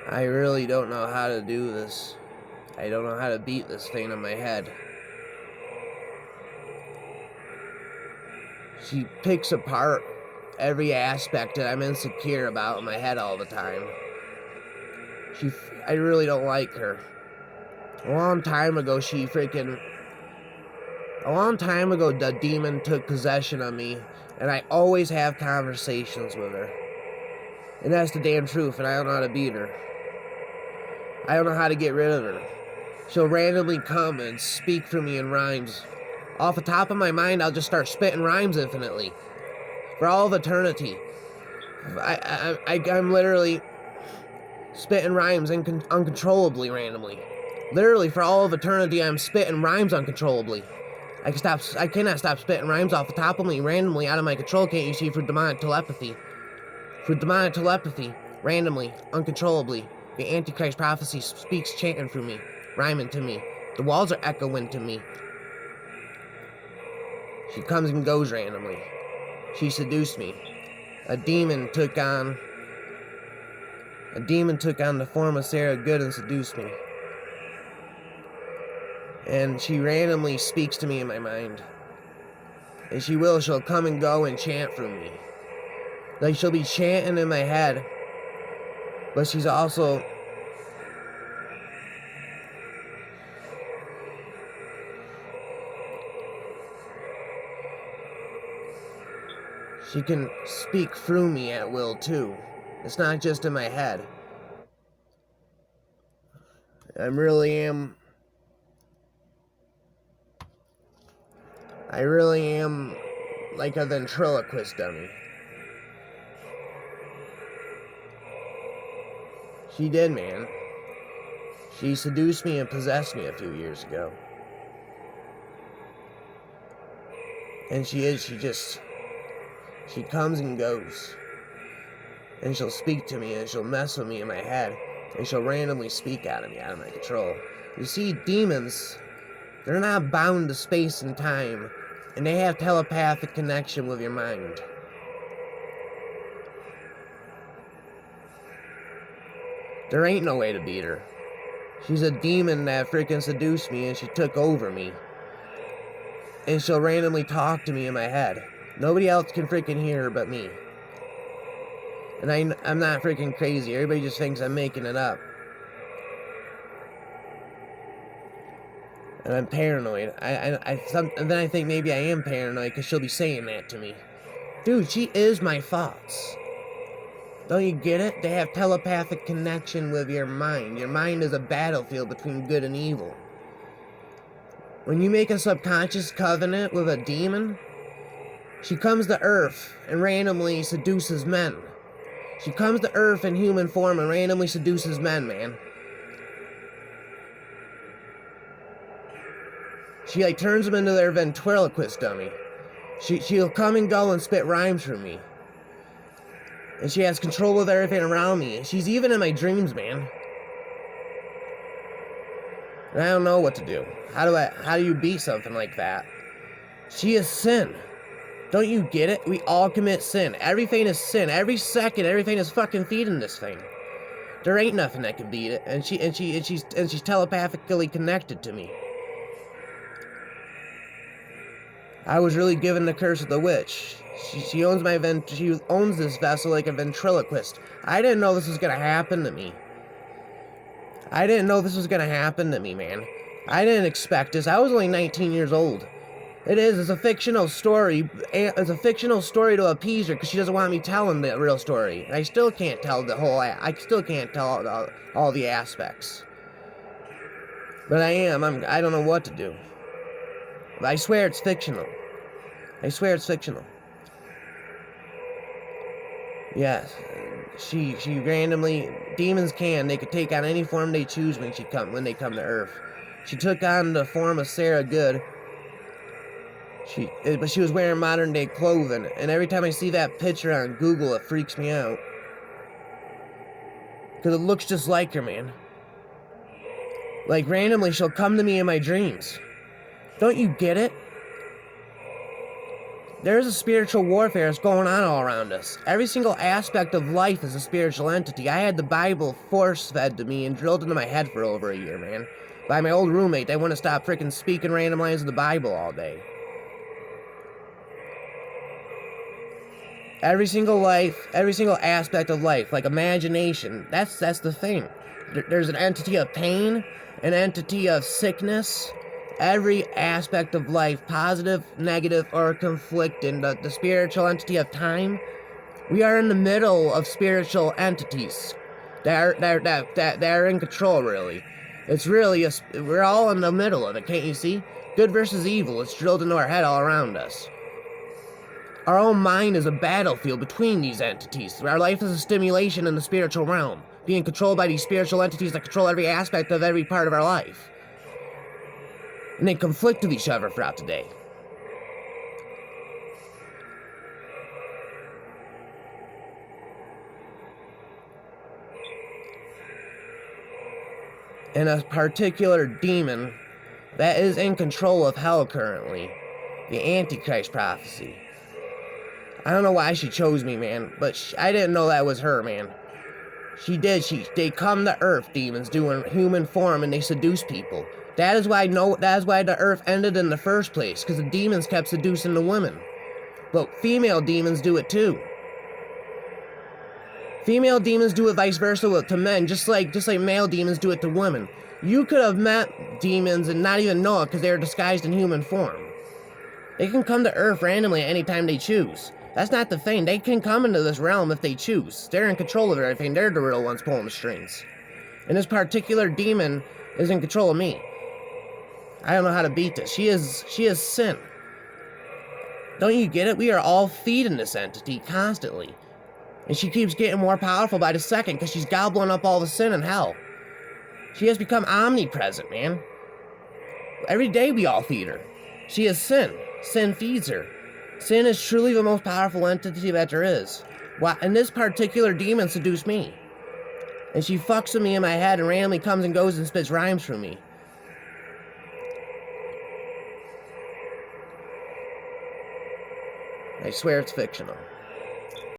I really don't know how to do this. I don't know how to beat this thing in my head. She picks apart every aspect that I'm insecure about in my head all the time. I really don't like her. A long time ago, the demon took possession of me, and I always have conversations with her. And that's the damn truth, and I don't know how to beat her. I don't know how to get rid of her. She'll randomly come and speak for me in rhymes. Off the top of my mind, I'll just start spitting rhymes infinitely. For all of eternity. I'm literally spitting rhymes uncontrollably, randomly. Literally, for all of eternity, I'm spitting rhymes uncontrollably. I cannot stop spitting rhymes off the top of me, randomly, out of my control, can't you see, through demonic telepathy. Through demonic telepathy, randomly, uncontrollably. The Antichrist prophecy speaks chanting through me, rhyming to me. The walls are echoing to me. She comes and goes randomly. She seduced me. A demon took on the form of Sarah Good and seduced me. And she randomly speaks to me in my mind. And she'll come and go and chant through me. Like, she'll be chanting in my head, but she's also... She can speak through me at will, too. It's not just in my head. I really am like a ventriloquist dummy. She did, man. She seduced me and possessed me a few years ago. And she comes and goes. And she'll speak to me, and she'll mess with me in my head, and she'll randomly speak out of me, out of my control. You see, demons, they're not bound to space and time, and they have telepathic connection with your mind. There ain't no way to beat her. She's a demon that freaking seduced me, and she took over me. And she'll randomly talk to me in my head. Nobody else can freaking hear her but me. And I'm not freaking crazy. Everybody just thinks I'm making it up. And I'm paranoid. And then I think maybe I am paranoid because she'll be saying that to me. Dude, she is my thoughts. Don't you get it? They have telepathic connection with your mind. Your mind is a battlefield between good and evil. When you make a subconscious covenant with a demon, she comes to Earth and randomly seduces men. She comes to Earth in human form and randomly seduces men, man. She, like, turns them into their ventriloquist dummy. She'll come and go and spit rhymes from me. And she has control of everything around me. She's even in my dreams, man. And I don't know what to do. How do you beat something like that? She is sin. Don't you get it? We all commit sin. Everything is sin. Every second, everything is fucking feeding this thing. There ain't nothing that can beat it. And she's telepathically connected to me. I was really given the curse of the witch. She owns this vessel like a ventriloquist. I didn't know this was gonna happen to me. I didn't know this was gonna happen to me, man. I didn't expect this. I was only 19 years old. It's a fictional story. It's a fictional story to appease her because she doesn't want me telling the real story. I still can't tell I still can't tell all the aspects. But I don't know what to do. But I swear it's fictional. I swear it's fictional. Yes. She randomly... Demons they could take on any form they choose when they come to Earth. She took on the form of Sarah Good. But she was wearing modern day clothing, and every time I see that picture on Google, it freaks me out. Because it looks just like her, man. Like, randomly, she'll come to me in my dreams. Don't you get it? There's a spiritual warfare that's going on all around us. Every single aspect of life is a spiritual entity. I had the Bible force-fed to me and drilled into my head for over a year, man. By my old roommate, they wouldn't stop freaking speaking random lines of the Bible all day. Every single life, every single aspect of life, like imagination, that's the thing. There's an entity of pain, an entity of sickness. Every aspect of life, positive, negative, or conflicting, the spiritual entity of time. We are in the middle of spiritual entities that are in control, really. It's really, we're all in the middle of it, can't you see? Good versus evil, it's drilled into our head all around us. Our own mind is a battlefield between these entities. Our life is a stimulation in the spiritual realm, being controlled by these spiritual entities that control every aspect of every part of our life. And they conflict with each other throughout the day. And a particular demon that is in control of hell currently, the Antichrist prophecy. I don't know why she chose me, man, but I didn't know that was her, man. They come to Earth, demons, doing human form, and they seduce people. That is why the Earth ended in the first place, because the demons kept seducing the women. But female demons do it too. Female demons do it vice versa to men, just like male demons do it to women. You could have met demons and not even know it because they are disguised in human form. They can come to Earth randomly at any time they choose. That's not the thing. They can come into this realm if they choose. They're in control of everything. They're the real ones pulling the strings. And this particular demon is in control of me. I don't know how to beat this. She is sin. Don't you get it? We are all feeding this entity constantly. And she keeps getting more powerful by the second because she's gobbling up all the sin in hell. She has become omnipresent, man. Every day we all feed her. She is sin. Sin feeds her. Sin is truly the most powerful entity that there is. And this particular demon seduced me. And she fucks with me in my head and randomly comes and goes and spits rhymes from me. I swear it's fictional.